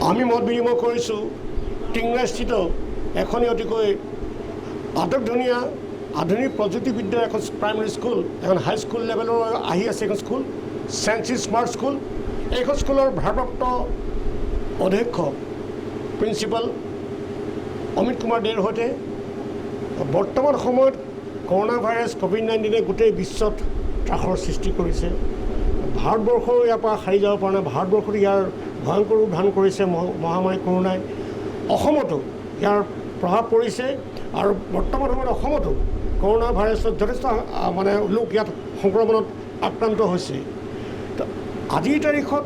আমি মত বিনিময় কৰিছোঁ টিংৰাস্থিত এখনি অতিকৈ আটকধুনীয়া আধুনিক প্ৰযুক্তিবিদ্যাৰ এখন প্ৰাইমেৰী স্কুল, এখন হাইস্কুল লেভেলৰ আহি আছে এখন স্কুল, চেঞ্চি স্মাৰ্ট স্কুল। এইখন স্কুলৰ ভাৰপ্ৰাপ্ত অধ্যক্ষ প্ৰিন্সিপাল অমিত কুমাৰ দেৰ সৈতে বৰ্তমান সময়ত কৰোণা ভাইৰাছ ক'ভিড-19 গোটেই বিশ্বত ত্ৰাসৰ সৃষ্টি কৰিছে। ভাৰতবৰ্ষও ইয়াৰ পৰা সাৰি যাব পৰা নাই। ভাৰতবৰ্ষত ইয়াৰ ভয়ংকৰ ৰূপ ধাৰণ কৰিছে মহামাৰী কৰোণাই। অসমতো ইয়াৰ প্ৰভাৱ পৰিছে আৰু বৰ্তমান সময়ত অসমতো কৰোণা ভাইৰাছত যথেষ্ট লোক ইয়াত সংক্ৰমণত আক্ৰান্ত হৈছে। আজিৰ তাৰিখত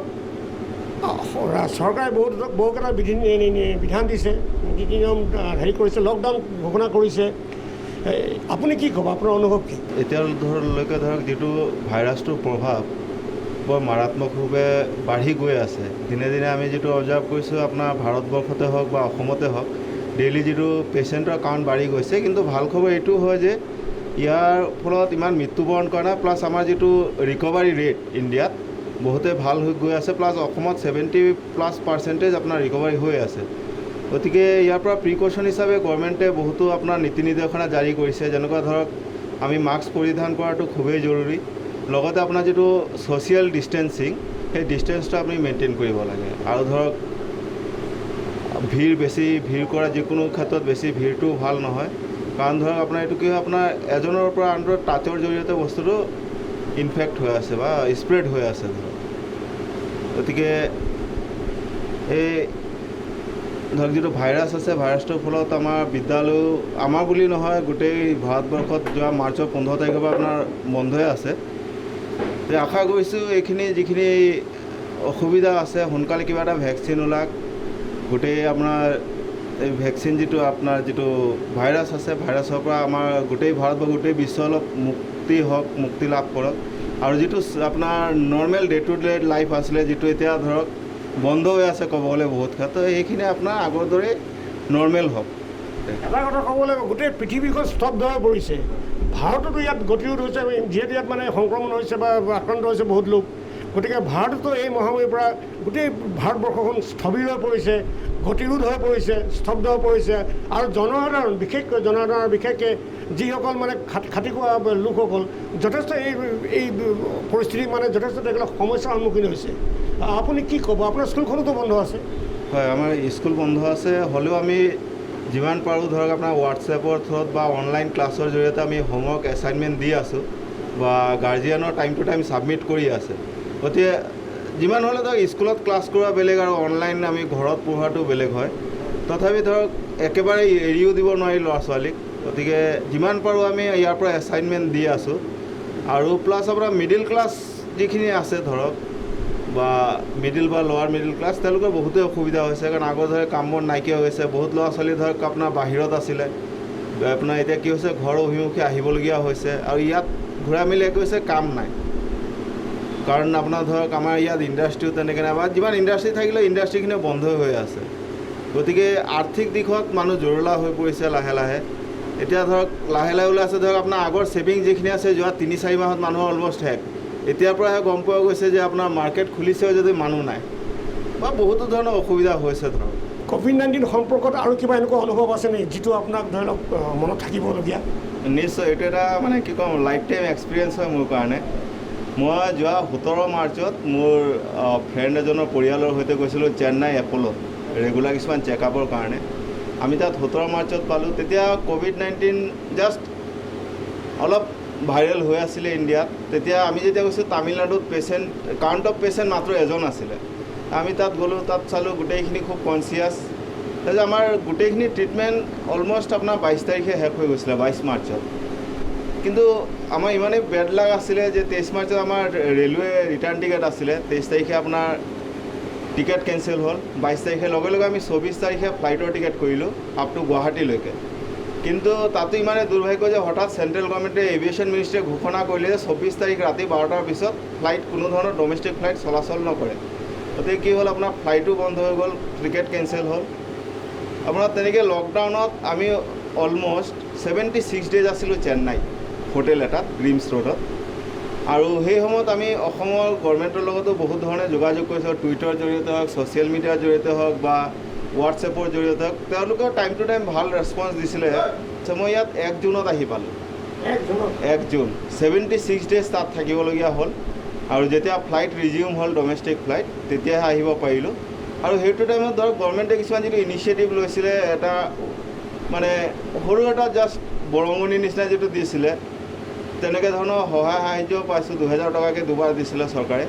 চৰকাৰে বহুকেইটা বিধান দিছে, নীতি নিয়ম হেৰি কৰিছে, লকডাউন ঘোষণা কৰিছে। আপুনি কি ক'ব, আপোনাৰ অনুভৱ কি? এতিয়ালৈকে ধৰক যিটো ভাইৰাছটোৰ প্ৰভাৱ বৰ মাৰাত্মকভাৱে বাঢ়ি গৈ আছে। দিনে দিনে আমি যিটো অবজাৰ্ভ কৰিছোঁ আপোনাৰ ভাৰতবৰ্ষতে হওক বা অসমতে হওক, ডেইলি যিটো পেচেণ্টৰ কাউণ্ট বাঢ়ি গৈছে। কিন্তু ভাল খবৰ এইটো হয় যে ইয়াৰ ফলত ইমান মৃত্যুবৰণ কৰা নাই, প্লাছ আমাৰ যিটো ৰিকভাৰী ৰেট ইণ্ডিয়াত বহুতে ভাল হৈ গৈ আছে, প্লাছ অসমত 70+ % আপোনাৰ ৰিকভাৰী হৈ আছে। গতিকে ইয়াৰ পৰা প্ৰিকশ্যন হিচাপে গভৰ্ণমেণ্টে বহুতো আপোনাৰ নীতি নিৰ্দেশনা জাৰি কৰিছে, যেনেকুৱা ধৰক আমি মাস্ক পৰিধান কৰাটো খুবেই জৰুৰী। লগতে আপোনাৰ যিটো ছ'চিয়েল ডিষ্টেঞ্চিং, সেই ডিষ্টেঞ্চটো আপুনি মেইনটেইন কৰিব লাগে। আৰু ধৰক ভিৰ কৰা যিকোনো ক্ষেত্ৰত বেছি ভিৰটো ভাল নহয়, কাৰণ ধৰক আপোনাৰ এইটো কি হয়, আপোনাৰ এজনৰ পৰা আনজনৰ টাচৰ জৰিয়তে বস্তুটো ইনফেক্ট হৈ আছে বা স্প্ৰেড হৈ আছে ধৰক। গতিকে এই ধৰক যিটো ভাইৰাছ আছে, ভাইৰাছটোৰ ফলত আমাৰ বিদ্যালয়, আমাৰ বুলি নহয় গোটেই ভাৰতবৰ্ষত যোৱা মাৰ্চৰ 15 তাৰিখৰ পৰা আপোনাৰ বন্ধই আছে। তো আশা কৰিছোঁ এইখিনি যিখিনি অসুবিধা আছে সোনকালে কিবা এটা ভেকচিন ওলাক, গোটেই আপোনাৰ এই ভেকচিন যিটো আপোনাৰ যিটো ভাইৰাছ আছে, ভাইৰাছৰ পৰা আমাৰ গোটেই ভাৰত বা গোটেই বিশ্ব অলপ মুক্তি লাভ কৰক। আৰু যিটো আপোনাৰ normal day to day life আছিলে, যিটো এতিয়া ধৰক বন্ধ হৈ আছে ক'ব গ'লে বহুত ক্ষেত্ৰত, এইখিনি আপোনাৰ আগৰ দৰে নৰ্মেল হওক। এটা কথা ক'ব লাগিব, গোটেই পৃথিৱীখন স্তব্ধ হৈ পৰিছে। ভাৰততো ইয়াত গতিৰোধ হৈছে, যিহেতু ইয়াত সংক্ৰমণ হৈছে বা আক্ৰান্ত হৈছে বহুত লোক। গতিকে ভাৰততো এই মহামাৰীৰ পৰা গোটেই ভাৰতবৰ্ষখন স্থবিৰ হৈ পৰিছে, গতিৰোধ হৈ পৰিছে, স্তব্ধ হৈ পৰিছে। আৰু জনসাধাৰণ বিশেষকৈ যিসকল খাটি খোৱা লোকসকল যথেষ্ট এই পৰিস্থিতিত যথেষ্ট তেওঁলোক সমস্যাৰ সন্মুখীন হৈছে। আপুনি কি ক'ব? আপোনাৰ স্কুলখনতো বন্ধ আছে। হয়, আমাৰ স্কুল বন্ধ আছে, হ'লেও আমি যিমান পাৰোঁ ধৰক আপোনাৰ হোৱাটছএপৰ থ্ৰুত বা অনলাইন ক্লাছৰ জৰিয়তে আমি হোমৱৰ্ক এছাইনমেণ্ট দি আছোঁ বা গাৰ্জিয়ানৰ টাইম টু টাইম ছাবমিট কৰি আছে। গতিকে যিমান হ'লে ধৰক স্কুলত ক্লাছ কৰা বেলেগ আৰু অনলাইন আমি ঘৰত পঢ়োৱাটো বেলেগ হয়। তথাপি ধৰক একেবাৰে এৰিও দিব নোৱাৰি ল'ৰা ছোৱালীক। গতিকে যিমান পাৰোঁ আমি ইয়াৰ পৰা এছাইনমেণ্ট দি আছোঁ। আৰু প্লাছ আপোনাৰ মিডিল ক্লাছ যিখিনি আছে ধৰক বা মিডিল বা লোৱাৰ মিডিল ক্লাছ, তেওঁলোকৰ বহুতেই অসুবিধা হৈছে, কাৰণ আগৰ দৰে কাম বন নাইকিয়া হৈছে। বহুত ল'ৰা ছোৱালী ধৰক আপোনাৰ বাহিৰত আছিলে, আপোনাৰ এতিয়া কি হৈছে ঘৰৰ অভিমুখে আহিবলগীয়া হৈছে। আৰু ইয়াত ঘূৰা মিলি কৈছে কাম নাই, কাৰণ আপোনাৰ ধৰক আমাৰ ইয়াত ইণ্ডাষ্ট্ৰিও তেনেকৈ নাই, বা যিমান ইণ্ডাষ্ট্ৰি থাকিলেও ইণ্ডাষ্ট্ৰিখিনিও বন্ধ হৈ আছে। গতিকে আৰ্থিক দিশত মানুহ জৰুলা হৈ পৰিছে লাহে লাহে। এতিয়া ধৰক লাহে লাহে ওলাই আছে ধৰক আপোনাৰ আগৰ ছেভিং যিখিনি আছে যোৱা 3-4 মাহত মানুহৰ অলমষ্ট শেষ। এতিয়াৰ পৰাহে গম পোৱা গৈছে যে আপোনাৰ মাৰ্কেট খুলিছেও যদি মানুহ নাই, বা বহুতো ধৰণৰ অসুবিধা হৈছে ধৰক। ক'ভিড-19 সম্পৰ্কত আৰু কিবা এনেকুৱা অনুভৱ আছে নেকি যিটো আপোনাক ধৰি লওক মনত থাকিবলগীয়া? নিশ্চয়, এইটো এটা কি ক'ম, লাইফ টাইম এক্সপিৰিয়েঞ্চ হয় মোৰ কাৰণে। মই যোৱা 17 মাৰ্চত মোৰ ফ্ৰেণ্ড এজনৰ পৰিয়ালৰ সৈতে গৈছিলোঁ চেন্নাই এপ'লত ৰেগুলাৰ কিছুমান চেকআপৰ কাৰণে। আমি তাত 17 মাৰ্চত পালোঁ। তেতিয়া ক'ভিড-19 জাষ্ট অলপ ভাইৰেল হৈ আছিলে ইণ্ডিয়াত। তেতিয়া আমি যেতিয়া গৈছোঁ তামিলনাডুত কাউণ্ট অফ পেচেণ্ট মাত্ৰ এজন আছিলে। আমি তাত গ'লোঁ, তাত চালোঁ গোটেইখিনি খুব কনচিয়াছ। তাৰপিছত আমাৰ গোটেইখিনি ট্ৰিটমেণ্ট অলমষ্ট আপোনাৰ 22 তাৰিখে শেষ হৈ গৈছিলে, 22 মাৰ্চত। কিন্তু আমাৰ ইমানেই বেড লাক আছিলে যে 23 মাৰ্চত আমাৰ ৰেলৱে ৰিটাৰ্ণ টিকেট আছিলে, 23 তাৰিখে আপোনাৰ টিকেট কেঞ্চেল হ'ল। 22 তাৰিখে লগে লগে আমি 24 তাৰিখে ফ্লাইটৰ টিকেট কৰিলোঁ আপ টু গুৱাহাটীলৈকে। কিন্তু তাতো ইমানে দুৰ্ভাগ্য যে হঠাৎ চেণ্ট্ৰেল গভৰ্ণমেণ্টে এভিয়েশ্যন মিনিষ্ট্ৰীয়ে ঘোষণা কৰিলে যে 24 তাৰিখ ৰাতি 12টাৰ পিছত ফ্লাইট কোনো ধৰণৰ ডমেষ্টিক ফ্লাইট চলাচল নকৰে। গতিকে কি হ'ল, আপোনাৰ ফ্লাইটো বন্ধ হৈ গ'ল, টিকেট কেঞ্চেল হ'ল। আপোনাৰ তেনেকৈ লকডাউনত আমি অলমষ্ট 76 ডেজ আছিলোঁ চেন্নাইত, হোটেল এটাত গ্ৰীমছ ৰোডত। আৰু সেই সময়ত আমি অসমৰ গভৰ্ণমেণ্টৰ লগতো বহুত ধৰণে যোগাযোগ কৰিছোঁ, টুইটাৰৰ জৰিয়তে হওক, ছ'চিয়েল মিডিয়াৰ জৰিয়তে হওক বা হোৱাটছএপৰ জৰিয়তে হওক। তেওঁলোকে টাইম টু টাইম ভাল ৰেছপঞ্চ দিছিলে। মই ইয়াত 1 জুনত আহি পালোঁ। 1 জুন 76 ডেজ তাত থাকিবলগীয়া হ'ল। আৰু যেতিয়া ফ্লাইট ৰিজিউম হ'ল, ডমেষ্টিক ফ্লাইট, তেতিয়াহে আহিব পাৰিলোঁ। আৰু সেইটো টাইমত ধৰক গভৰ্ণমেণ্টে কিছুমান যিটো ইনিচিয়েটিভ লৈছিলে, এটা মানে সৰু এটা জাষ্ট বৰঙণি নিচিনা যিটো দিছিলে, তেনেকৈ ধৰণৰ সহায় সাহাৰ্য পাইছোঁ। 2000 টকাকৈ দুবাৰ দিছিলে চৰকাৰে।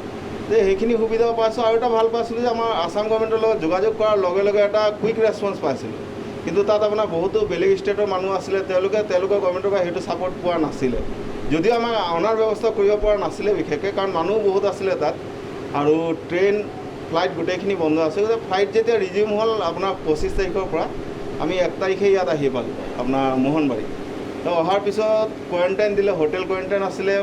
যে সেইখিনি সুবিধাও পাইছোঁ। আৰু এটা ভাল পাইছিলোঁ যে আমাৰ আসাম গভৰ্ণমেণ্টৰ লগত যোগাযোগ কৰাৰ লগে লগে এটা কুইক ৰেছপঞ্চ পাইছিলোঁ। কিন্তু তাত আপোনাৰ বহুতো বেলেগ ষ্টেটৰ মানুহ আছিলে, তেওঁলোকৰ গভৰ্ণমেণ্টৰ পৰা সেইটো ছাপৰ্ট পোৱা নাছিলে। যদিও আমাক অনাৰ ব্যৱস্থা কৰিব পৰা নাছিলে বিশেষকৈ, কাৰণ মানুহ বহুত আছিলে তাত। আৰু ট্ৰেইন ফ্লাইট গোটেইখিনি বন্ধ আছে। ফ্লাইট যেতিয়া ৰিজিউম হ'ল আপোনাৰ 25 তাৰিখৰ পৰা, আমি 1 তাৰিখে ইয়াত আহি পালোঁ আপোনাৰ মোহনবাৰী। তো অহাৰ পিছত কোৱাৰেণ্টাইন দিলে, হোটেল কোৱাৰেণ্টাইন আছিলে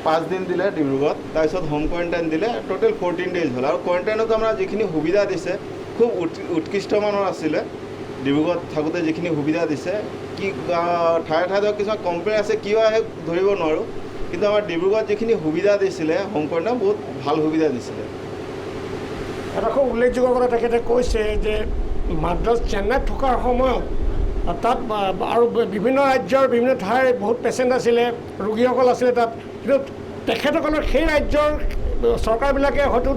5 দিন দিলে ডিব্ৰুগড়ত, তাৰপিছত হোম কোৱাৰেণ্টাইন দিলে, টোটেল 14 ডেজ হ'ল। আৰু কোৱাৰেণ্টাইনত আমাৰ যিখিনি সুবিধা দিছে খুব উৎকৃষ্টমানৰ আছিলে। ডিব্ৰুগড়ত থাকোঁতে যিখিনি সুবিধা দিছে, কি ঠায়ে ঠায়ে ধৰক কিছুমান কমপ্লেইন আছে, কিয় আহে ধৰিব নোৱাৰোঁ। কিন্তু আমাৰ ডিব্ৰুগড়ত যিখিনি সুবিধা দিছিলে, হোম কোৱাৰেণ্টাইন বহুত ভাল সুবিধা দিছিলে। এটা খুব উল্লেখযোগ্য কথা তেখেতে কৈছে যে মাদ্ৰাজ চেন্নাইত থকাৰ সময়ত তাত আৰু বিভিন্ন ৰাজ্যৰ বিভিন্ন ঠাইৰ বহুত পেচেণ্ট আছিলে, ৰোগীসকল আছিলে তাত। কিন্তু তেখেতসকলৰ সেই ৰাজ্যৰ চৰকাৰবিলাকে হয়তো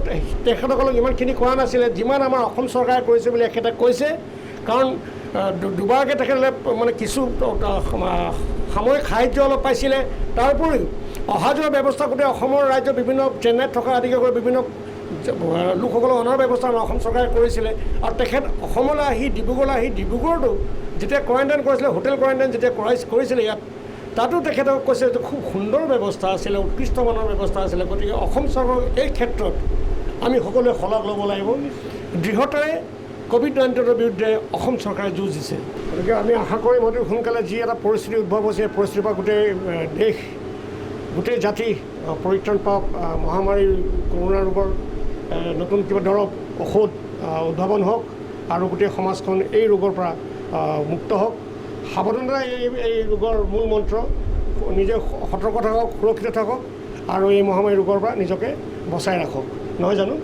তেখেতসকলক ইমানখিনি কৰা নাছিলে যিমান আমাৰ অসম চৰকাৰে কৰিছে বুলি এখেতে কৈছে। কাৰণ দুবাৰকৈ তেখেতসকলে মানে কিছু সামৰিক সাহাৰ্য অলপ পাইছিলে। তাৰ উপৰিও অহা যোৱাৰ ব্যৱস্থা গোটেই অসমৰ ৰাজ্যৰ বিভিন্ন চেন্নাইত থকা আদিকে কৰি বিভিন্ন লোকসকলক অনাৰ ব্যৱস্থা আমাৰ অসম চৰকাৰে কৰিছিলে। আৰু তেখেত অসমলৈ আহি ডিব্ৰুগড়লৈ আহি ডিব্ৰুগড়তো যেতিয়া কোৱাৰেণ্টাইন কৰিছিলে, হোটেল কোৱাৰেণ্টাইন যেতিয়া কৰিছিলে ইয়াত, তাতো তেখেতক কৈছে যে খুব সুন্দৰ ব্যৱস্থা আছিলে, উৎকৃষ্টমানৰ ব্যৱস্থা আছিলে। গতিকে অসম চৰকাৰৰ এই ক্ষেত্ৰত আমি সকলোৱে শলাগ ল'ব লাগিব। দৃঢ়তাৰে COVID-19ৰ বিৰুদ্ধে অসম চৰকাৰে যুঁজ দিছে। গতিকে আমি আশা কৰিম অতি সোনকালে যি এটা পৰিস্থিতি উদ্ভৱ হৈছে, এই পৰিস্থিতিৰ পৰা গোটেই দেশ, গোটেই জাতি পৰিত্ৰাণ পাওক, মহামাৰীৰ কৰোণা ৰোগৰ নতুন কিবা দৰৱ ঔষধ উদ্ভাৱন হওক, আৰু গোটেই সমাজখন এই ৰোগৰ পৰা মুক্ত হওক। সাৱধানতা এই ৰোগৰ মূল মন্ত্ৰ। নিজে সতৰ্ক থাকক, সুৰক্ষিত থাকক, আৰু এই মহামাৰী ৰোগৰ পৰা নিজকে বচাই ৰাখক, নহয় জানো?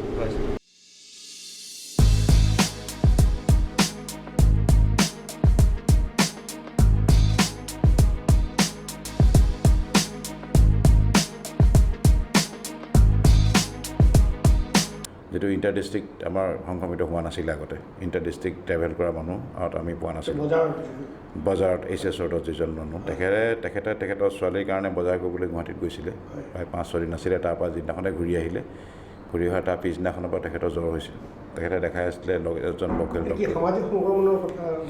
যিটো ইণ্টাৰ ডিষ্ট্ৰিক্ট আমাৰ সংক্ৰমিত হোৱা নাছিলে আগতে, ইণ্টাৰ ডিষ্ট্ৰিক্ট ট্ৰেভেল কৰা মানুহ আৰু আমি পোৱা নাছিলোঁ। বজাৰত HS ৰোডত যিজন মানুহ, তেখেতৰ ছোৱালীৰ কাৰণে বজাৰ কৰিবলৈ গুৱাহাটীত গৈছিলে, প্ৰায় 5-6 দিন আছিলে। তাৰপৰা যিদিনাখনে ঘূৰি আহিলে, ঘূৰি অহাৰ তাৰ পিছদিনাখনৰ পৰা তেখেতৰ জ্বৰ হৈছিল। তেখেতে দেখাই আছিলে এজন লোকেল ডক্টৰ।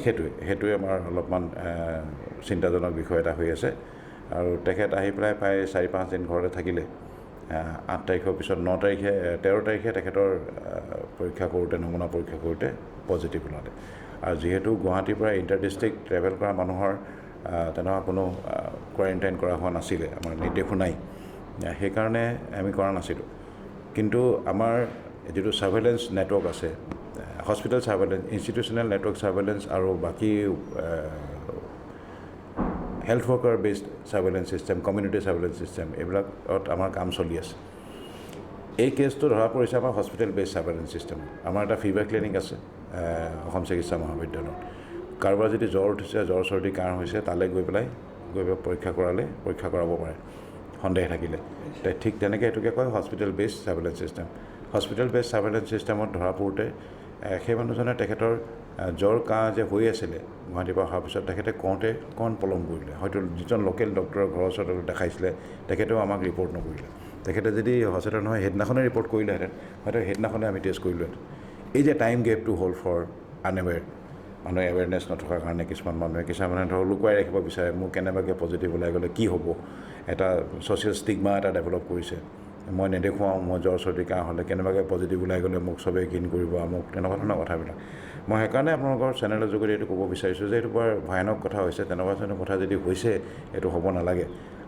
সেইটোৱে আমাৰ অলপমান চিন্তাজনক বিষয় এটা হৈ আছে। আৰু তেখেত আহি পেলাই প্ৰায় 4-5 দিন ঘৰতে থাকিলে। 8 তাৰিখৰ পিছত 13 তাৰিখে তেখেতৰ পৰীক্ষা কৰোঁতে, নমুনা পৰীক্ষা কৰোঁতে পজিটিভ ওলালে। আৰু যিহেতু গুৱাহাটীৰ পৰা ইণ্টাৰ ডিষ্ট্ৰিক্ট ট্ৰেভেল কৰা মানুহৰ তেনেকুৱা কোনো কোৱাৰেণ্টাইন কৰা হোৱা নাছিলে, আমাৰ নিৰ্দেশো নাই, সেইকাৰণে আমি কৰা নাছিলোঁ। কিন্তু আমাৰ যিটো ছাৰ্ভেইলেঞ্চ নেটৱৰ্ক আছে, hospital surveillance, institutional network surveillance, আৰু বাকী health worker based surveillance system, community surveillance system, এইবিলাকত আমাৰ কাম চলি আছে। এই কেছটো ধৰা পৰিছে আমাৰ হস্পিটেল বেছড ছাৰ্ভেইলেঞ্চ ছিষ্টেম। আমাৰ এটা ফিভাৰ ক্লিনিক আছে অসম চিকিৎসা মহাবিদ্যালয়ত। কাৰোবাৰ যদি জ্বৰ উঠিছে, জ্বৰ চৰ্দি কাহ হৈছে, তালৈ গৈ পৰীক্ষা কৰাব পাৰে সন্দেহ থাকিলে। ঠিক তেনেকৈ এইটোকে কয় hospital based surveillance system. Hospital based surveillance ছিষ্টেমত ধৰা পৰোঁতে সেই মানুহজনে তেখেতৰ জ্বৰ কাহ যে হৈ আছিলে গুৱাহাটীৰ পৰা অহাৰ পিছত, তেখেতে কওঁতে অকণ পলম কৰিলে। হয়তো যিজন লোকেল ডক্টৰৰ ঘৰৰ ওচৰত দেখাইছিলে, তেখেতেও আমাক ৰিপৰ্ট নকৰিলে। তেখেতে যদি সচেতন হয় সেইদিনাখনে ৰিপৰ্ট কৰিলেহেঁতেন, হয়তো সেইদিনাখনে আমি টেষ্ট কৰিলোহেঁতেন। এই যে টাইম গেপটো হ'ল ফৰ আনএৱেৰ, মানুহে এৱেৰনেছ নথকাৰ কাৰণে কিছুমান মানুহে ধৰক লুকুৱাই ৰাখিব বিচাৰে। মোৰ কেনেবাকৈ পজিটিভ ওলাই গ'লে কি হ'ব, এটা ছ'চিয়েল ষ্টিগমা এটা ডেভেলপ কৰিছে। মই নেদেখুৱাওঁ, মই জ্বৰ চৰ্দি কাহ হ'লে কেনেবাকৈ পজিটিভ ওলাই গ'লে মোক চবেই ঘিণ কৰিব, মোক তেনেকুৱা ধৰণৰ কথাবিলাক। মই সেইকাৰণে আপোনালোকৰ চেনেলৰ যোগেদি এইটো ক'ব বিচাৰিছোঁ যে এইটো বৰ ভয়ানক কথা হৈছে। তেনেকুৱা ধৰণৰ কথা যদি হৈছে, এইটো হ'ব নালাগে।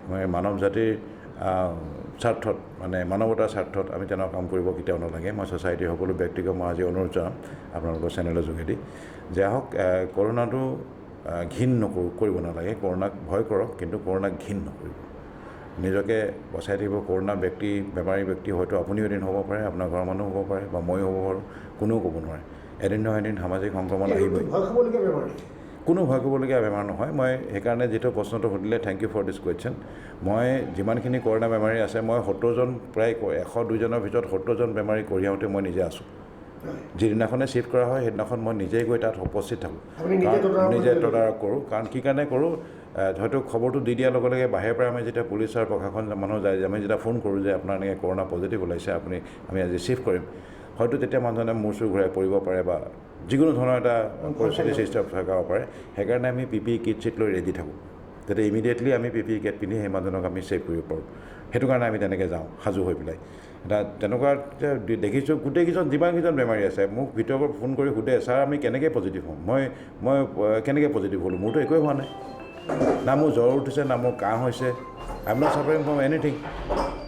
মই মানৱ জাতিৰ স্বাৰ্থত, মানে মানৱতাৰ স্বাৰ্থত আমি তেনেকুৱা কাম কৰিব কেতিয়াও নালাগে। মই ছ'চাইটিৰ সকলো ব্যক্তিক মই আজি অনুৰোধ জনাম আপোনালোকৰ চেনেলৰ যোগেদি যে আহক, কৰোণাটো ঘিণ কৰিব নালাগে। কৰোণাক ভয় কৰক, কিন্তু কৰোণাক ঘিণ নকৰিব। নিজকে বচাই থাকিব। কৰোণা বেমাৰী ব্যক্তি হয়তো আপুনিও এদিন হ'ব পাৰে, আপোনাৰ ঘৰৰ মানুহ হ'ব পাৰে, বা ময়ো হ'ব পাৰোঁ, কোনেও ক'ব নোৱাৰে। এদিন নহয় এদিন সামাজিক সংক্ৰমণ আহিবই। কোনো ভয় কৰিবলগীয়া বেমাৰ নহয়। মই সেইকাৰণে যিটো প্ৰশ্নটো সুধিলে, thank you for this question. মই যিমানখিনি কৰোণা বেমাৰী আছে, মই 70জন প্ৰায় 102জনৰ ভিতৰত 70জন বেমাৰী কঢ়িয়াওঁতে মই নিজে আছোঁ। যিদিনাখনে চিফ্ট কৰা হয় সেইদিনাখন মই নিজেই গৈ তাত উপস্থিত থাকোঁ, নিজে তদাৰক কৰোঁ। কাৰণ কি কাৰণে কৰোঁ, হয়তো খবৰটো দি দিয়াৰ লগে লগে বাহিৰৰ পৰা আমি যেতিয়া পুলিচ আৰু প্ৰশাসন মানুহ যায়, আমি যেতিয়া ফোন কৰোঁ যে আপোনাৰ এনেকৈ কৰোণা পজিটিভ ওলাইছে, আমি আজি চিফ্ট কৰিম, হয়তো তেতিয়া মানুহজনে মূৰ চুৰ ঘূৰাই পৰিব পাৰে বা যিকোনো ধৰণৰ এটা পৰিস্থিতি সৃষ্টি থকাব পাৰে। সেইকাৰণে আমি PPE কিট চিট লৈ ৰেডি থাকোঁ, যাতে ইমিডিয়েটলি আমি PPE কিট পিন্ধি সেই মানুহজনক আমি ছেভ কৰিব পাৰোঁ। সেইটো কাৰণে আমি তেনেকৈ যাওঁ সাজু হৈ পেলাই। এটা তেনেকুৱা দেখিছোঁ গোটেইকেইজন যিমানকেইজন বেমাৰী আছে মোক ভিতৰৰ পৰা ফোন কৰি সোধে, ছাৰ আমি কেনেকৈ পজিটিভ হ'ম, মই কেনেকৈ পজিটিভ হ'লোঁ, মোৰতো একোৱেই হোৱা নাই, না মোৰ জ্বৰ উঠিছে, না মোৰ কাহ হৈছে, I am not suffering from anything,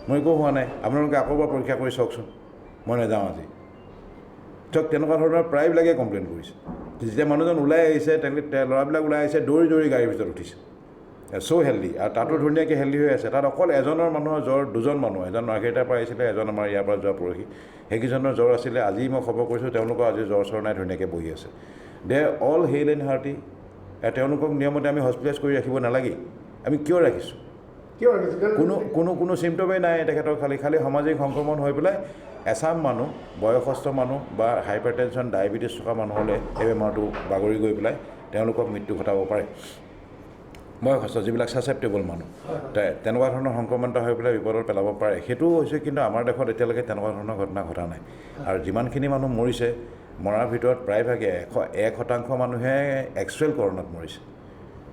মোৰ একো হোৱা নাই, আপোনালোকে আকৌ এবাৰ পৰীক্ষা কৰি চাওকচোন, মই নাযাওঁ আজি। চাওক তেনেকুৱা ধৰণৰ প্ৰায়বিলাকে কমপ্লেইন কৰিছে। যেতিয়া মানুহজন ওলাই আহিছে, ল'ৰাবিলাক ওলাই আহিছে, দৌৰি দৌৰি গাড়ীৰ ভিতৰত উঠিছে, চ' হেল্ডি, আৰু তাতো ধুনীয়াকৈ হেল্ডি হৈ আছে। তাত অকল এজনৰ মানুহৰ জ্বৰ, দুজন মানুহ, এজন মাৰ্ঘেৰিটাৰ পৰা আহিছিলে, এজন আমাৰ ইয়াৰ পৰা যোৱা পৰহি, সেইকেইজনৰ জ্বৰ আছিলে। আজি মই খবৰ কৰিছোঁ তেওঁলোকৰ আজি জ্বৰ চৰ নাই, ধুনীয়াকৈ বহি আছে। They all hale and hearty. তেওঁলোকক নিয়মতে আমি হস্পিটেলাইজ কৰি ৰাখিব নালাগে। আমি কিয় ৰাখিছোঁ? কোনো চিমটমেই নাই তেখেতৰ, খালি সামাজিক সংক্ৰমণ হৈ পেলাই এচাম মানুহ, বয়সস্থ মানুহ বা হাইপাৰ টেনশ্যন ডায়েবেটিছ থকা মানুহলৈ এই বেমাৰটো বাগৰি গৈ পেলাই তেওঁলোকক মৃত্যু ঘটাব পাৰে। বয়সস্থ যিবিলাক ছাছেপ্টেবল মানুহ, তেনেকুৱা ধৰণৰ সংক্ৰমণ হৈ পেলাই বিপদত পেলাব পাৰে। সেইটোও হৈছে, কিন্তু আমাৰ দেশত এতিয়ালৈকে তেনেকুৱা ধৰণৰ ঘটনা ঘটা নাই। আৰু যিমানখিনি মানুহ মৰিছে, মৰাৰ ভিতৰত প্ৰায়ভাগে 1% মানুহে একচুৱেল কৰোণাত মৰিছে।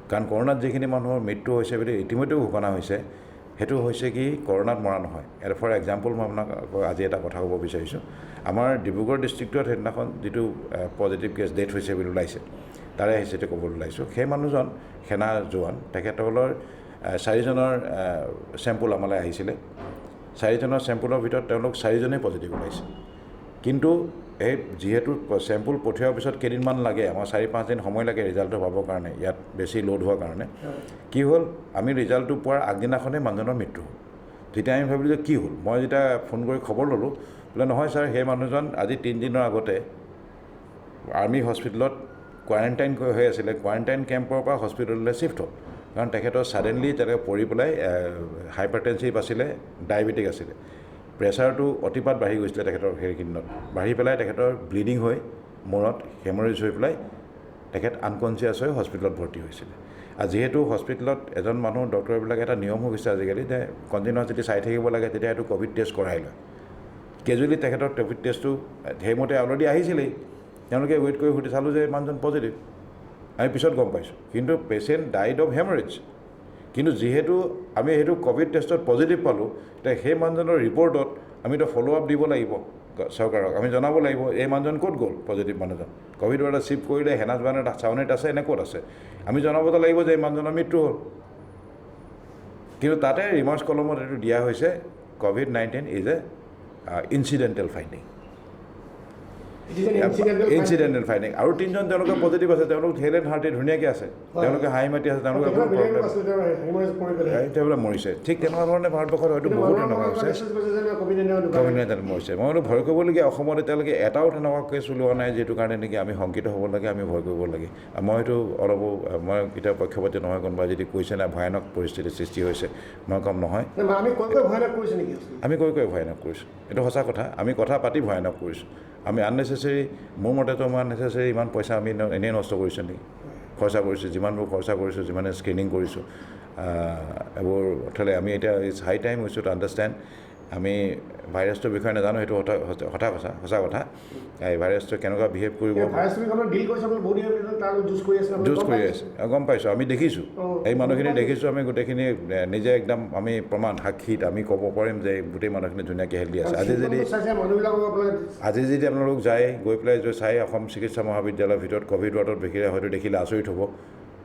কাৰণ কৰোণাত যিখিনি মানুহৰ মৃত্যু হৈছে বুলি ইতিমধ্যেও ঘোষণা হৈছে, সেইটো হৈছে কি কৰোণাত মৰা নহয়। ফৰ এক্সাম্পল মই আপোনাক আজি এটা কথা ক'ব বিচাৰিছোঁ। আমাৰ ডিব্ৰুগড় ডিষ্ট্ৰিক্টত সেইদিনাখন যিটো পজিটিভ কেছ ডেথ হৈছে বুলি ওলাইছে, তাৰে হিচাপে ক'বলৈ ওলাইছোঁ। সেই মানুহজন সেনা জোৱান, তেখেতসকলৰ 4জনৰ চেম্পুল আমালৈ আহিছিলে। 4জনৰ চেম্পুলৰ ভিতৰত তেওঁলোক 4জনেই পজিটিভ ওলাইছে। কিন্তু এই যিহেতু চেম্পুল পঠিওৱাৰ পিছত কেইদিনমান লাগে, আমাৰ 4-5 দিন সময় লাগে ৰিজাল্টটো পাবৰ কাৰণে, ইয়াত বেছি লোড হোৱাৰ কাৰণে। কি হ'ল, আমি ৰিজাল্টটো পোৱাৰ আগদিনাখনেই মানুহজনৰ মৃত্যু হ'ল। তেতিয়া আমি ভাবিলোঁ যে কি হ'ল, মই যেতিয়া ফোন কৰি খবৰ ল'লোঁ, বোলে নহয় ছাৰ, সেই মানুহজন আজি 3 দিনৰ আগতে আৰ্মি হস্পিটেলত কোৱাৰেণ্টাইন হৈ আছিলে, কোৱাৰেণ্টাইন কেম্পৰ পৰা হস্পিটেললৈ চিফ্ট হ'ল। কাৰণ তেখেতৰ ছাডেনলি তেনেকৈ পৰি পেলাই হাইপাৰটেনছিভ আছিলে, ডায়েবেটিক আছিলে, প্ৰেছাৰটো অতিপাত বাঢ়ি গৈছিলে তেখেতৰ সেইকেইদিনত, বাঢ়ি পেলাই তেখেতৰ ব্লিডিং হৈ মূৰত হেমৰেজ হৈ পেলাই তেখেত আনকনচিয়াছ হৈ হস্পিটেলত ভৰ্তি হৈছিলে। আৰু যিহেতু হস্পিটেলত এজন মানুহ, ডক্টৰবিলাক এটা নিয়ম হৈ গৈছে আজিকালি যে কণ্টিনিউৱাছ যদি চাই থাকিব লাগে, তেতিয়া এইটো ক'ভিড টেষ্ট কৰাই লয়। কেজুৱেলি তেখেতৰ ক'ভিড টেষ্টটো সেইমতে অলৰেডি আহিছিলেই, তেওঁলোকে ৱেইট কৰি সুধি চালোঁ যে মানুহজন পজিটিভ, আমি পিছত গম পাইছোঁ। কিন্তু পেচেণ্ট ডাইড অফ হেমৰেজ। কিন্তু যিহেতু আমি সেইটো ক'ভিড টেষ্টত পজিটিভ পালোঁ, তেতিয়া সেই মানুহজনৰ ৰিপৰ্টত আমিতো ফ'ল' আপ দিব লাগিব চৰকাৰক, আমি জনাব লাগিব এই মানুহজন ক'ত গ'ল, পজিটিভ মানুহজন ক'ভিডৰ এটা চিফ্ট কৰিলে, হেনা জোৱানে চাউনীত আছে নে ক'ত আছে, আমি জনাবতো লাগিব যে এই মানুহজনৰ মৃত্যু হ'ল। কিন্তু তাতে ৰিমাৰ্চ কলমত এইটো দিয়া হৈছে, COVID-19 is a incidental finding. Incidental finding. আৰু 3জন তেওঁলোকে পজিটিভ আছে, তেওঁলোক হেল এণ্ড হাৰ্টি ধুনীয়াকৈ আছে, তেওঁলোকে হাঁহি মাতি আছে, তেওঁলোকে তেওঁলোকে মৰিছে। ঠিক তেনেকুৱা ধৰণে ভাৰতবৰ্ষত হয়তো বহুত তেনেকুৱা হৈছে, ক'ভিড-19 মৰিছে। মই বোলো ভয় কৰিবলগীয়া, অসমত এতিয়ালৈকে এটাও তেনেকুৱা কেছ ওলোৱা নাই, যিটো কাৰণে নেকি আমি শংকিত হ'ব লাগে, আমি ভয় কৰিব লাগে। মই হয়তো অলপো, মই কেতিয়াও পক্ষপাতি নহয়, কোনোবাই যদি কৈছে নাই ভয়ানক পৰিস্থিতিৰ সৃষ্টি হৈছে, মই কম নহয়, আমি কৈ ভয়ানক কৰিছোঁ, এইটো সঁচা কথা। আমি কথা পাতি ভয়ানক কৰিছোঁ। আমি আননেচেচেৰী, মোৰ মতেতো মই আননেচেচেৰী ইমান পইচা আমি এনেই নষ্ট কৰিছোঁ নেকি? খৰচা কৰিছোঁ, যিমানবোৰ খৰচা কৰিছোঁ, যিমানে স্ক্ৰিনিং কৰিছোঁ, এইবোৰ অথলে আমি এতিয়া it's high time we should understand. আমি ভাইৰাছটোৰ বিষয়ে নাজানো, সেইটো সঁচা কথা। এই ভাইৰাছটো কেনেকুৱা বিহেভ কৰিব, যুঁজ কৰি আছে, গম পাইছোঁ, আমি দেখিছোঁ, এই মানুহখিনি দেখিছোঁ, আমি গোটেইখিনি নিজে একদম আমি প্ৰমাণ সাক্ষীত আমি ক'ব পাৰিম যে গোটেই মানুহখিনি ধুনীয়াকৈ হেল্ডি আছে। আজি যদি আপোনালোক যায়, গৈ পেলাই যদি চাই অসম চিকিৎসা মহাবিদ্যালয়ৰ ভিতৰত ক'ভিড ৱাৰ্ডত দেখিলে আচৰিত হ'ব।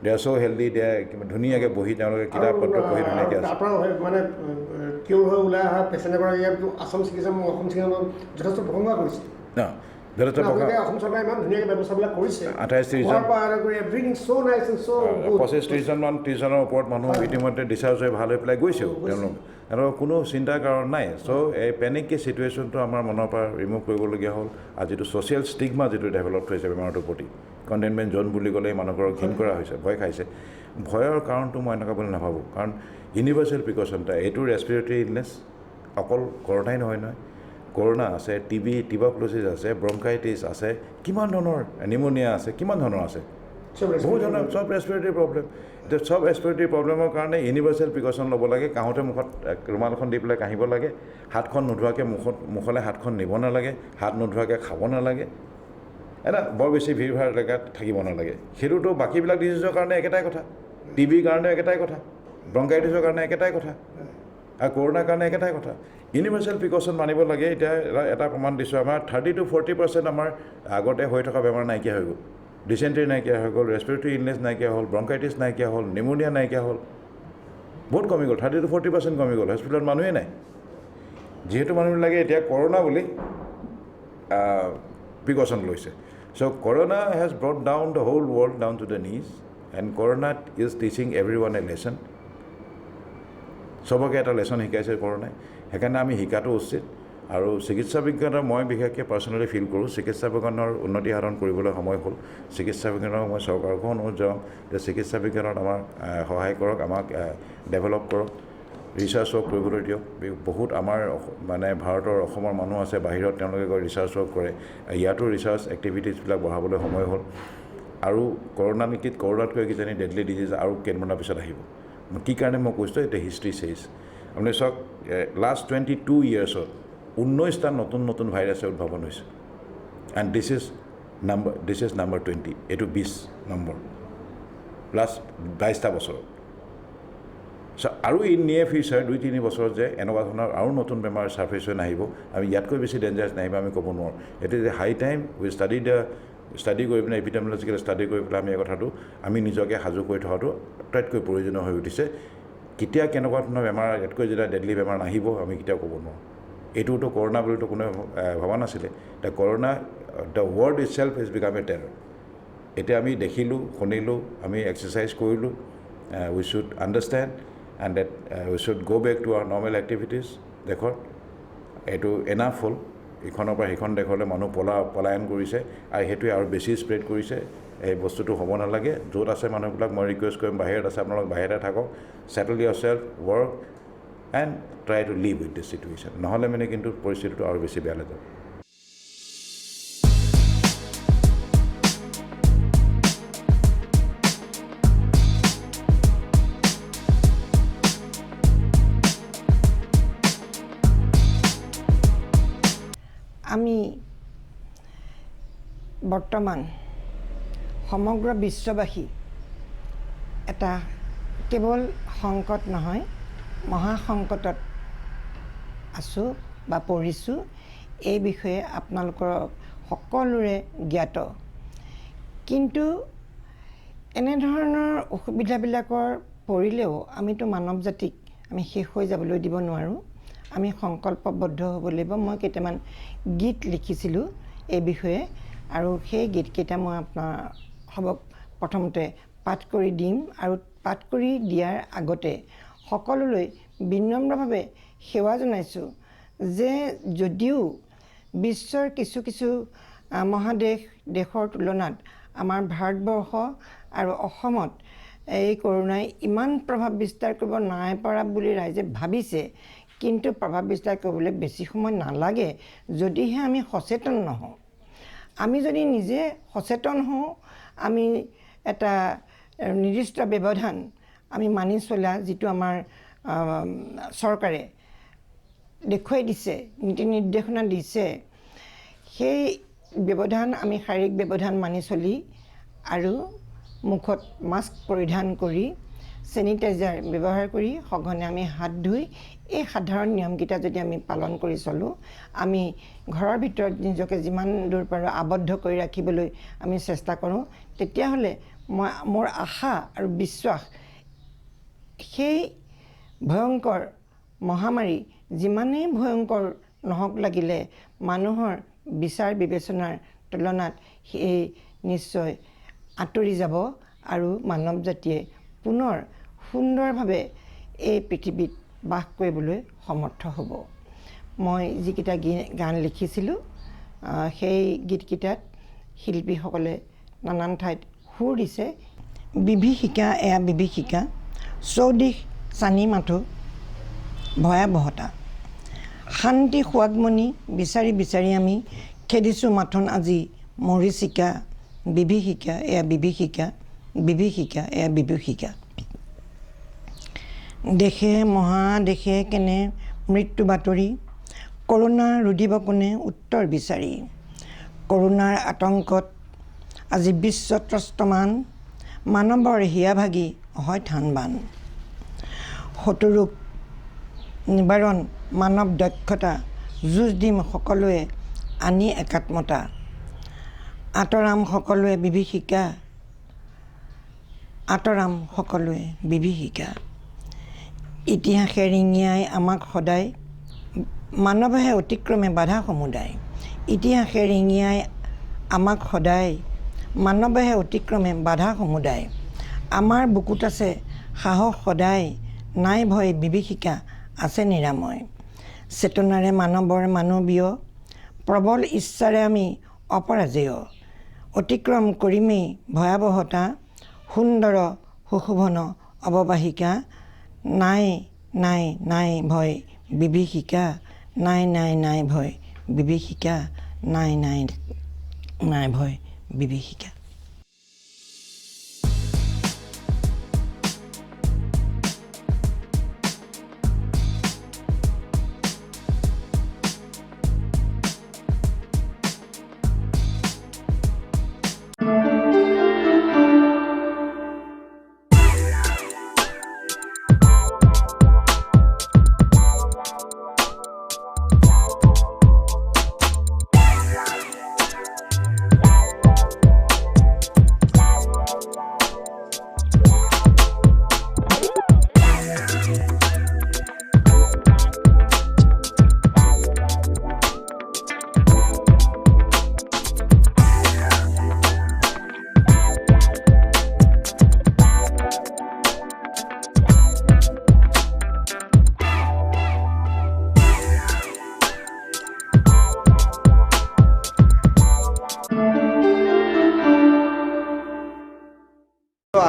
দে আৰ চ' হেল্ডি, দে ধুনীয়াকৈ বহি তেওঁলোকে কিতাপ পত্ৰ পঢ়ি ধুনীয়াকৈ আছে। মানে কিয় হৈ ওলাই অহা পেচেণ্ট এগৰাকীয়ে অসম চিকিৎসা যথেষ্ট প্ৰশংসা কৰিছে। আপোনালোকে অসম চৰকাৰে ইমান ধুনীয়াকৈ ব্যৱস্থাবিলাক কৰিছে 28-30জন everything so' nice and so' good 25-30জনমান 30জনৰ ওপৰত মানুহ ইতিমধ্যে ডিচাৰ্জ হৈ ভাল হৈ পেলাই গৈছেও তেওঁলোক আৰু কোনো চিন্তাৰ কাৰণ নাই চ' এই পেনিক কি চিটুৱেশ্যনটো আমাৰ মনৰ পৰা ৰিমুভ কৰিবলগীয়া হ'ল আৰু যিটো ছ'চিয়েল ষ্টিগমা যিটো ডেভেলপ হৈছে বেমাৰটোৰ প্ৰতি কণ্টেইনমেণ্ট জ'ন বুলি ক'লে মানুহবোৰক ঘিণ কৰা হৈছে ভয় খাইছে ভয়ৰ কাৰণটো মই এনেকুৱা বুলি নাভাবোঁ কাৰণ ইউনিভাৰ্চেল প্ৰিকশ্যন এটা এইটো ৰেছপিৰেটৰী ইলনেছ অকল কৰোণাই নহয় কৰোণা আছে টিবি টিউবাৰকুলোচিছ আছে ব্ৰংকাইটিছ আছে কিমান ধৰণৰ নিমনিয়া আছে কিমান ধৰণৰ আছে বহুত ধৰণৰ চব ৰেছপিৰেটৰী প্ৰব্লেম এতিয়া চব ৰেছপিৰেটৰী প্ৰব্লেমৰ কাৰণে ইউনিভাৰ্চেল প্ৰিকশ্যন ল'ব লাগে কাঁহতে মুখত ৰুমালখন দি পেলাই কাঢ়িব লাগে হাতখন নোধোৱাকৈ মুখলৈ হাতখন নিব নালাগে হাত নোধোৱাকৈ খাব নালাগে এটা বৰ বেছি ভিৰ ভাৰ এলেকাত থাকিব নালাগে সেইটোতো বাকীবিলাক ডিজিজৰ কাৰণে একেটাই কথা টিবিৰ কাৰণে একেটাই কথা ব্ৰংকাইটিছৰ কাৰণে একেটাই কথা আৰু কৰোণাৰ কাৰণে একেটাই কথা ইউনিভাৰ্চেল প্ৰিকশ্যন মানিব লাগে এতিয়া এটা প্ৰমাণ দিছোঁ আমাৰ 30 to 40% আমাৰ আগতে হৈ থকা বেমাৰ নাইকিয়া হৈ গ'ল ডিচেণ্ট্ৰি নাইকিয়া হৈ গ'ল ৰেছপিৰেটৰী ইলনেছ নাইকিয়া হ'ল ব্ৰংকাইটিছ নাইকিয়া হ'ল নিমনিয়া নাইকিয়া হ'ল বহুত কমি গ'ল 30 to 40% কমি গ'ল হস্পিটেলত মানুহেই নাই যিহেতু মানুহবিলাকে এতিয়া কৰোণা বুলি প্ৰিকশ্যন লৈছে so' corona has brought down the whole world down to the knees and corona is teaching everyone a lesson চবকে এটা লেচন শিকাইছে কৰোণাই সেইকাৰণে আমি শিকাটো উচিত আৰু চিকিৎসা বিজ্ঞানৰ মই বিশেষকৈ পাৰ্চনেলি ফিল কৰোঁ চিকিৎসা বিজ্ঞানৰ উন্নতি সাধন কৰিবলৈ সময় হ'ল চিকিৎসা বিজ্ঞানক মই চৰকাৰকো অনুৰোধ জনাম যে চিকিৎসা বিজ্ঞানত আমাক সহায় কৰক আমাক ডেভেলপ কৰক ৰিচাৰ্চ ৱৰ্ক কৰিবলৈ দিয়ক বহুত আমাৰ মানে ভাৰতৰ অসমৰ মানুহ আছে বাহিৰত তেওঁলোকে গৈ ৰিচাৰ্চ ৱৰ্ক কৰে ইয়াতো ৰিচাৰ্চ এক্টিভিটিছবিলাক বঢ়াবলৈ সময় হ'ল আৰু কৰোণাতকৈ কিজানি ডেডলি ডিজিজ আৰু কেইদিনমানৰ পিছত আহিব কি কাৰণে মই কৈছোঁ এতিয়া হিষ্ট্ৰী চেইজ আপুনি চাওক লাষ্ট 22 yearsত 19টা নতুন ভাইৰাছে উদ্ভাৱন হৈছে এণ্ড দিছ ইজ নাম্বাৰ 20 এইটো 20 নম্বৰ লাষ্ট 22টা বছৰত আৰু ইন নিয়েৰ ফিউচাৰ 2-3 বছৰত যে এনেকুৱা ধৰণৰ আৰু নতুন বেমাৰ ছাৰ্ফেচ হৈ নাহিব আমি ইয়াতকৈ বেছি ডেঞ্জাৰাছ নাহিব আমি ক'ব নোৱাৰোঁ এইটো যে হাই টাইম উই ষ্টাডি কৰি পিনে এপিডেমিঅলজিকেল ষ্টাডি কৰি পেলাই আমি এই কথাটো আমি নিজকে সাজু কৰি থোৱাটো আটাইতকৈ প্ৰয়োজনীয় হৈ উঠিছে কেতিয়া কেনেকুৱা ধৰণৰ বেমাৰ ইয়াতকৈ যেতিয়া ডেডলি বেমাৰ নাহিব আমি কেতিয়াও ক'ব নোৱাৰোঁ এইটোতো কৰোণা বুলিতো কোনোৱে ভবা নাছিলে এতিয়া corona the world is self is become a terror এতিয়া আমি দেখিলোঁ শুনিলোঁ আমি এক্সাৰচাইজ কৰিলোঁ we should understand and that we should go' back to our normal activities দেশত এইটো এনাফ হ'ল ইখনৰ পৰা সিখন দেশলৈ মানুহ পলায়ন কৰিছে আৰু সেইটোৱে আৰু বেছি স্প্ৰেড কৰিছে এই বস্তুটো হ'ব নালাগে য'ত আছে মানুহবিলাক মই ৰিকুৱেষ্ট কৰিম বাহিৰত আছে আপোনালোক বাহিৰতে থাকক settle yourself work and try to live with this situation নহ'লে মানে কিন্তু পৰিস্থিতিটো আৰু বেছি বেয়া যাব আমি বৰ্তমান সমগ্ৰ বিশ্ববাসী এটা কেৱল সংকট নহয় মহাসংকটত আছোঁ বা পৰিছোঁ এই বিষয়ে আপোনালোকৰ সকলোৰে জ্ঞাত কিন্তু এনেধৰণৰ অসুবিধাবিলাকৰ পৰিলেও আমিতো মানৱ জাতিক আমি শেষ হৈ যাবলৈ দিব নোৱাৰোঁ আমি সংকল্পবদ্ধ হ'ব লাগিব মই কেইটামান গীত লিখিছিলোঁ এই বিষয়ে আৰু সেই গীতকেইটা মই আপোনাক প্ৰথমতে পাঠ কৰি দিম আৰু পাঠ কৰি দিয়াৰ আগতে সকলোলৈ বিনম্ৰভাৱে সেৱা জনাইছোঁ যে যদিও বিশ্বৰ কিছু দেশৰ তুলনাত আমাৰ ভাৰতবৰ্ষ আৰু অসমত এই কৰোণাই ইমান প্ৰভাৱ বিস্তাৰ কৰিব নাই পৰা বুলি ৰাইজে ভাবিছে কিন্তু প্ৰভাৱ বিস্তাৰ কৰিবলৈ বেছি সময় নালাগে যদিহে আমি সচেতন নহওঁ আমি যদি নিজে সচেতন হওঁ আমি এটা নিৰ্দিষ্ট ব্যৱধান আমি মানি চলা যিটো আমাৰ চৰকাৰে দেখুৱাই দিছে নীতি নিৰ্দেশনা দিছে সেই ব্যৱধান আমি শাৰীৰিক ব্যৱধান মানি চলি আৰু মুখত মাস্ক পৰিধান কৰি চেনিটাইজাৰ ব্যৱহাৰ কৰি সঘনে আমি হাত ধুই এই সাধাৰণ নিয়মকেইটা যদি আমি পালন কৰি চলোঁ আমি ঘৰৰ ভিতৰত নিজকে যিমান দূৰ পাৰোঁ আবদ্ধ কৰি ৰাখিবলৈ আমি চেষ্টা কৰোঁ তেতিয়াহ'লে মোৰ আশা আৰু বিশ্বাস সেই ভয়ংকৰ মহামাৰী যিমানেই ভয়ংকৰ নহওক লাগিলে মানুহৰ বিচাৰ বিবেচনাৰ তুলনাত সেই নিশ্চয় আঁতৰি যাব আৰু মানৱ জাতিয়ে পুনৰ সুন্দৰভাৱে এই পৃথিৱীত বাস কৰিবলৈ সমৰ্থ হ'ব। মই যিকেইটা গান লিখিছিলোঁ সেই গীতকেইটাত শিল্পীসকলে নানান ঠাইত সুৰ দিছে। বিভীষিকা এয়া বিভীষিকা, চৌদিশ চানি মাথো ভয়াৱহতা, শান্তি সোৱাগমণি বিচাৰি বিচাৰি আমি খেদিছোঁ মাথোন আজি মৰীচিকা, বিভীষিকা এয়া বিভীষিকা, বিভীষিকা এয়া বিভীষিকা। দেশে মহাদেশে কেনে মৃত্যু বাতৰি, কৰোণা ৰুধিব কোনে উত্তৰ বিচাৰি, কৰোণাৰ আতংকত আজি বিশ্ব ত্ৰস্তমান, মানৱৰ হিয়াভাগি হয় থানবান। শত্ৰুৰোগ নিবাৰণ মানৱ দক্ষতা, যুঁজ দিম সকলোৱে আনি একাত্মতা, আঁতৰাম সকলোৱে বিভীষিকা, আঁতৰাম সকলোৱে বিভীষিকা। ইতিহাসে ৰিঙিয়াই আমাক সদায়, মানৱেহে অতিক্ৰমে বাধা সমুদায়, ইতিহাসে ৰিঙিয়াই আমাক সদায়, মানৱেহে অতিক্ৰমে বাধা সমুদায়, আমাৰ বুকুত আছে সাহস সদায়, নাই ভয় বিভীষিকা আছে নিৰাময়। চেতনাৰে মানৱৰ মানৱীয়, প্ৰবল ইচ্ছাৰে আমি অপৰাজেয়, অতিক্ৰম কৰিমেই ভয়াৱহতা, সুন্দৰ সুশোভন অৱবাহিকা, নাই নাই নাই ভয় বিভীষিকা, নাই নাই নাই ভয় বিভীষিকা, নাই নাই নাই ভয় বিভীষিকা।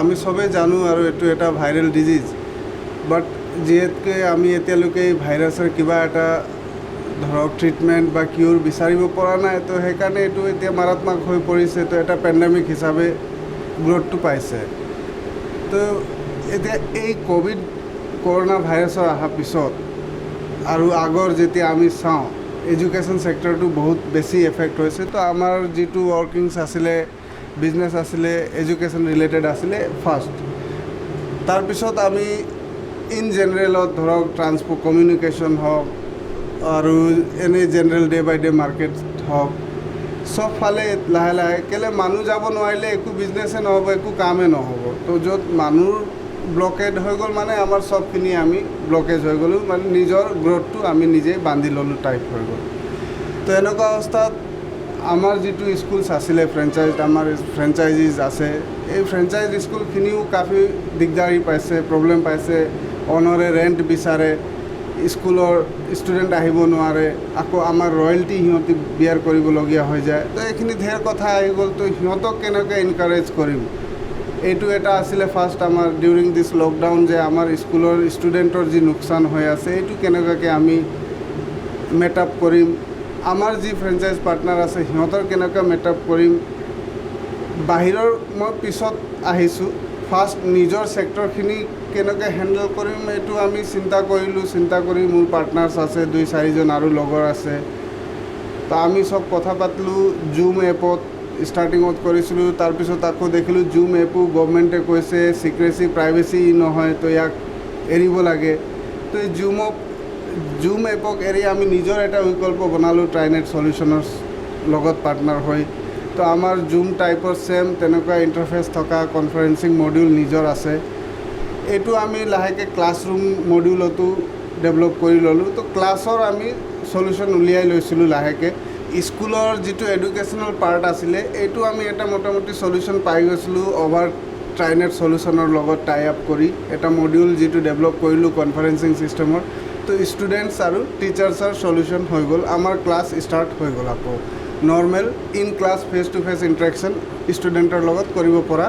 আমি সবে জানো আৰু এইটো এটা ভাইৰেল ডিজিজ, বাট যিহেতুকে আমি এতিয়ালৈকে এই ভাইৰাছৰ কিবা এটা ধৰক ট্ৰিটমেণ্ট বা কিউৰ বিচাৰিব পৰা নাই, তো সেইকাৰণে এইটো এতিয়া মাৰাত্মক হৈ পৰিছে, তো এটা পেণ্ডেমিক হিচাপে গ্ৰথটো পাইছে। তো এতিয়া এই কৰোণা ভাইৰাছৰ অহাৰ পিছত আৰু আগৰ যেতিয়া আমি চাওঁ এডুকেশ্যন ছেক্টৰটো বহুত বেছি এফেক্ট হৈছে। তো আমাৰ যিটো ৱৰ্কিংছ আছিলে, বিজনেছ আছিলে, এডুকেশ্যন ৰিলেটেড আছিলে ফাৰ্ষ্ট। তাৰপিছত আমি ইন জেনেৰেলত ধৰক কমিউনিকেশ্যন হওক আৰু এনেই জেনেৰেল ডে বাই ডে মাৰ্কেট হওক, চব ফালে লাহে লাহে কেলৈ মানুহ যাব নোৱাৰিলে একো বিজনেছে নহ'ব, একো কামেই নহ'ব। তো য'ত মানুহ ব্লকেড হৈ গ'ল মানে আমাৰ চবখিনি আমি ব্লকেজ হৈ গ'লোঁ, মানে নিজৰ গ্ৰথটো আমি নিজেই বান্ধি ল'লোঁ টাইপ হৈ গ'ল। তো এনেকুৱা অৱস্থাত আমাৰ যিটো স্কুলছ আছিলে আমাৰ ফ্ৰেঞ্চাইজিজ আছে, এই ফ্ৰেঞ্চাইজ স্কুলখিনিও কাফি দিগদাৰী পাইছে, প্ৰব্লেম পাইছে। অনৰে ৰেণ্ট বিচাৰে, স্কুলৰ ষ্টুডেণ্ট আহিব নোৱাৰে, আকৌ আমাৰ ৰয়েলটি সিহঁতি বিয়াৰ কৰিবলগীয়া হৈ যায়। তো এইখিনি ধেৰ কথা আহি গ'ল। তো সিহঁতক কেনেকৈ এনকাৰেজ কৰিম, এইটো এটা আছিলে ফাৰ্ষ্ট আমাৰ ডিউৰিং দিছ লকডাউন, যে আমাৰ স্কুলৰ ষ্টুডেণ্টৰ যি লোকচান হৈ আছে এইটো কেনেকুৱাকৈ আমি মেট আপ কৰিম, আমাৰ যি ফ্ৰেঞ্চাইজ পাৰ্টনাৰ আছে সিহঁতৰ কেনেকৈ মেট আপ কৰিম। বাহিৰৰ মই পিছত আহিছোঁ, ফাৰ্ষ্ট নিজৰ ছেক্টৰখিনি কেনেকৈ হেণ্ডেল কৰিম এইটো আমি চিন্তা কৰিলোঁ। চিন্তা কৰি মোৰ পাৰ্টনাৰ্ছ আছে 2-4জন আৰু লগৰ আছে, তো আমি চব কথা পাতিলোঁ। জুম এপত ষ্টাৰ্টিঙত কৰিছিলোঁ, তাৰপিছত আকৌ দেখিলোঁ জুম এপো গভৰ্ণমেণ্টে কৈছে ছিক্ৰেচি প্ৰাইভেচি নহয়, তো ইয়াক এৰিব লাগে। তো এই জুম এপক এৰি আমি নিজৰ এটা বিকল্প বনালোঁ ট্ৰাইনেট চলিউশ্যনৰ লগত পাৰ্টনাৰ হৈ। তো আমাৰ জুম টাইপৰ ছেম তেনেকুৱা ইণ্টাৰফেচ থকা কনফাৰেঞ্চিং মডিউল নিজৰ আছে। এইটো আমি লাহেকৈ ক্লাছৰুম মডিউলতো ডেভেলপ কৰি ল'লোঁ। তো ক্লাছৰ আমি চলিউশ্যন উলিয়াই লৈছিলোঁ লাহেকৈ, স্কুলৰ যিটো এডুকেশ্যনেল পাৰ্ট আছিলে এইটো আমি এটা মোটামুটি সলিউশ্যন পাই গৈছিলোঁ অভাৰ ট্ৰাইনেট সলিউশ্যনৰ লগত টাই আপ কৰি এটা মডিউল যিটো ডেভেলপ কৰিলোঁ কনফাৰেন্সিং ছিষ্টেমৰ তো ষ্টুডেণ্টছ আৰু টিচাৰ্ছৰ সলিউশ্যন হৈ গ'ল আমাৰ ক্লাছ ষ্টাৰ্ট হৈ গ'ল আকৌ normal in class face to face interaction ষ্টুডেণ্টৰ লগত কৰিব পৰা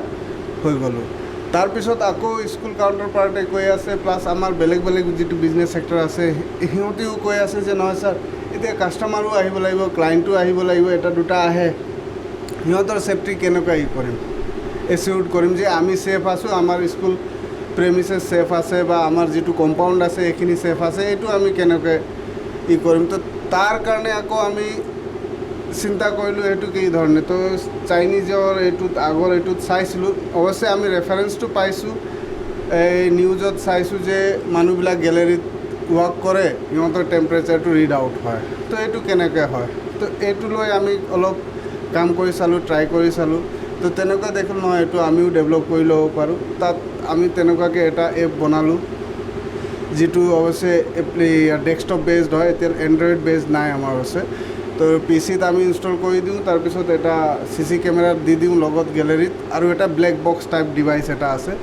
হৈ গ'লোঁ তাৰপিছত আকৌ স্কুল কাউণ্টাৰ পাৰ্টে কৈ আছে প্লাছ আমাৰ বেলেগ বেলেগ যিটো বিজনেছ ছেক্টৰ আছে সিহঁতেও কৈ আছে যে নহয় ছাৰ এতিয়া কাষ্টমাৰো আহিব লাগিব ক্লাইণ্টো আহিব লাগিব এটা দুটা আহে সিহঁতৰ ছেফটি কেনেকুৱা কৰিম এচিউৰ্ড কৰিম যে আমি ছেফ আছোঁ আমাৰ স্কুল প্ৰেমিছেছ ছেফ আছে বা আমাৰ যিটো কম্পাউণ্ড আছে এইখিনি ছেফ আছে এইটো আমি কেনেকৈ কৰিম তো তাৰ কাৰণে আকৌ আমি চিন্তা কৰিলোঁ এইটো কি ধৰণে তো চাইনিজৰ এইটোত আগৰ এইটোত চাইছিলোঁ অৱশ্যে আমি ৰেফাৰেঞ্চটো পাইছোঁ এই নিউজত চাইছোঁ যে মানুহবিলাক গেলেৰীত ৱাক কৰে সিহঁতৰ টেম্পাৰেচাৰটো ৰিড আউট হয় তো এইটো কেনেকৈ হয় তো এইটো লৈ আমি অলপ কাম কৰি চালোঁ ট্ৰাই কৰি চালোঁ তো তেনেকুৱা দেখিলোঁ নহয় এইটো আমিও ডেভেলপ কৰি ল'ব পাৰোঁ তাত আমি তেনেকুৱাকৈ এটা এপ বনালোঁ যিটো অৱশ্যে ডেস্কটপ বেছড হয় এতিয়া এণ্ড্ৰইড বেছড নাই আমাৰ অৱশ্যে তো পিচিত আমি ইনষ্টল কৰি দিওঁ তাৰপিছত এটা CC কেমেৰাত দি দিওঁ লগত গেলেৰীত আৰু এটা ব্লেক বক্স টাইপ ডিভাইচ এটা আছে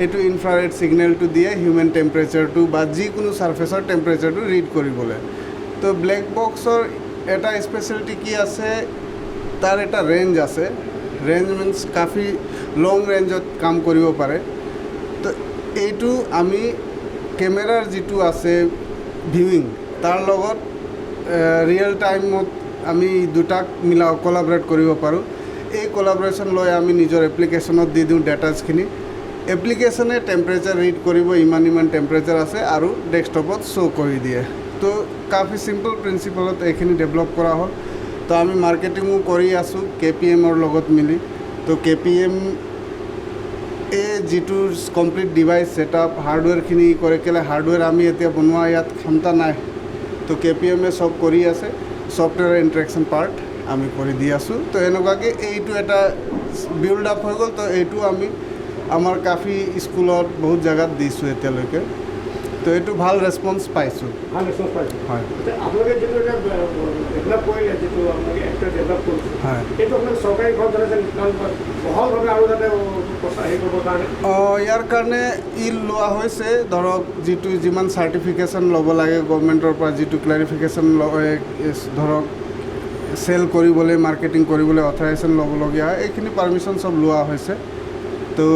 এইটো ইনফ্ৰাৰেড ছিগনেলটো দিয়ে হিউমেন টেম্পাৰেচাৰটো বা যিকোনো ছাৰ্ফেচৰ টেম্পাৰেচাৰটো ৰিড কৰিবলৈ তো ব্লেক বক্সৰ এটা স্পেচিয়েলিটি কি আছে তাৰ এটা ৰেঞ্জ আছে ৰেঞ্জ মিনছ কাফি লং ৰেঞ্জত কাম কৰিব পাৰে তো এইটো আমি কেমেৰাৰ যিটো আছে ভিউইং তাৰ লগত ৰিয়েল টাইমত আমি দুটাক কলাবৰেট কৰিব পাৰোঁ এই কলাবৰেশ্যন লৈ আমি নিজৰ এপ্লিকেশ্যনত দি দিওঁ ডেটাছখিনি এপ্লিকেশ্যনে টেম্পাৰেচাৰ ৰিড কৰিব ইমান টেম্পাৰেচাৰ আছে আৰু ডেস্কটপত শ্ব' কৰি দিয়ে তো কাফি চিম্পল প্ৰিন্সিপলত এইখিনি ডেভেলপ কৰা হ'ল তো আমি মাৰ্কেটিঙো কৰি আছোঁ KPMৰ লগত মিলি তো KPM এই যিটো কমপ্লিট ডিভাইচ ছেটআপ হাৰ্ডৱেৰখিনি কৰে কেলে হাৰ্ডৱেৰ আমি এতিয়া বনোৱা ইয়াত ক্ষমতা নাই তো KPMে চব কৰি আছে ছফ্টৱেৰ ইণ্টাৰেকশ্যন পাৰ্ট আমি কৰি দি আছোঁ তো এনেকুৱাকৈ এইটো এটা বিল্ড আপ হৈ গ'ল তো এইটো আমি আমাৰ কাফি স্কুলত বহুত জেগাত দিছোঁ এতিয়ালৈকে তো এইটো ভাল ৰেছপন্স পাইছোঁ ভাল ৰেছপন্স পাইছোঁ হয় আপোনালোকে যিটো এটা ডেভেলপ কৰিলে যিটো আপোনালোকে এপটো ডেভেলপ কৰিছে হয় এইটো আপোনালোকে চৰকাৰী ঘৰত ধৰিছে বহলভাৱে আৰু যাতে হেৰি কৰিবৰ কাৰণে ইয়াৰ কাৰণে লোৱা হৈছে ধৰক যিটো যিমান চাৰ্টিফিকেশ্যন ল'ব লাগে গভৰ্ণমেণ্টৰ পৰা যিটো ক্লেৰিফিকেশ্যন ধৰক চেল কৰিবলৈ মাৰ্কেটিং কৰিবলৈ অথৰাইজেশ্যন ল'বলগীয়া হয় এইখিনি পাৰ্মিশ্যন চব লোৱা হৈছে তো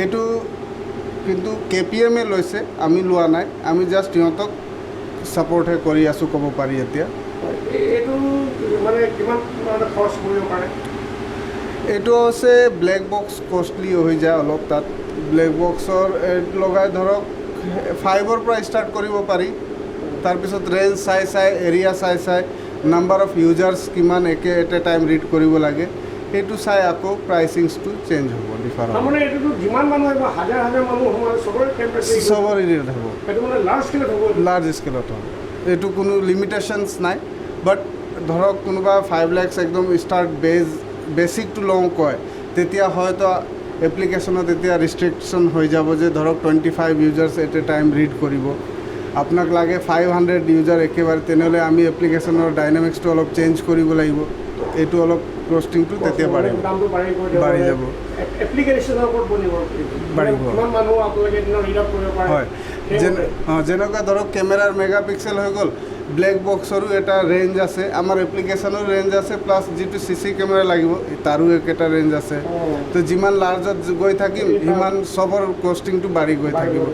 এইটো কিন্তু KPMে লৈছে আমি লোৱা নাই আমি জাষ্ট সিহঁতক ছাপৰ্টহে কৰি আছোঁ ক'ব পাৰি এতিয়া এইটো মানে কিমান খৰচ কৰিব পাৰে এইটো হৈছে ব্লেক বক্স কষ্টলি হৈ যায় অলপ তাত ব্লেক বক্সৰ লগাই ধৰক 5ৰ পৰা ষ্টাৰ্ট কৰিব পাৰি তাৰপিছত ৰেঞ্জ চাই এৰিয়া চাই নাম্বাৰ অফ ইউজাৰ্ছ কিমান এট এ টাইম ৰিড কৰিব লাগে সেইটো চাই আকৌ প্ৰাইচিংছটো চেঞ্জ হ'ব ডিফাৰেণ্ট তাৰমানে এইটোতো যিমান মানুহ আহিব হাজাৰ মানুহ সোমালে চবৰে টেম্পাৰেচাৰ চবৰে ৰেট হ'ব সেইটো মানে লাৰ্জ স্কেলত হ'ব লাৰ্জ স্কেলত হ'ব এইটো কোনো লিমিটেশ্যনছ নাই বাট ধৰক কোনোবা 5 lakhs একদম ষ্টাৰ্ট বেছিক টু লং কয় তেতিয়া হয়তো এপ্লিকেশ্যনত এতিয়া ৰিষ্ট্ৰিকশ্যন হৈ যাব যে ধৰক 25 users at a time read কৰিব আপোনাক লাগে 500 ইউজাৰ একেবাৰে তেনেহ'লে আমি এপ্লিকেশ্যনৰ ডাইনামিক্সটো অলপ চেঞ্জ কৰিব লাগিব এইটো অলপ কষ্টিংটো তেতিয়া বাঢ়িব যাব এপ্লিকেশ্যনৰ ওপৰত বাঢ়িব কিমান মানুহ আপোনালোকে এদিনত ৰিড আপ কৰিব পাৰে হয় যেনেকুৱা ধৰক কেমেৰাৰ মেগাপিক্সেল হৈ গ'ল ব্লেক বক্সৰো এটা ৰেঞ্জ আছে আমাৰ এপ্লিকেশ্যনৰ ৰেঞ্জ আছে প্লাছ যিটো CC কেমেৰা লাগিব তাৰো এটা ৰেঞ্জ আছে তো যিমান লাৰ্জত গৈ থাকিম সিমান চবৰ কষ্টিংটো বাঢ়ি গৈ থাকিব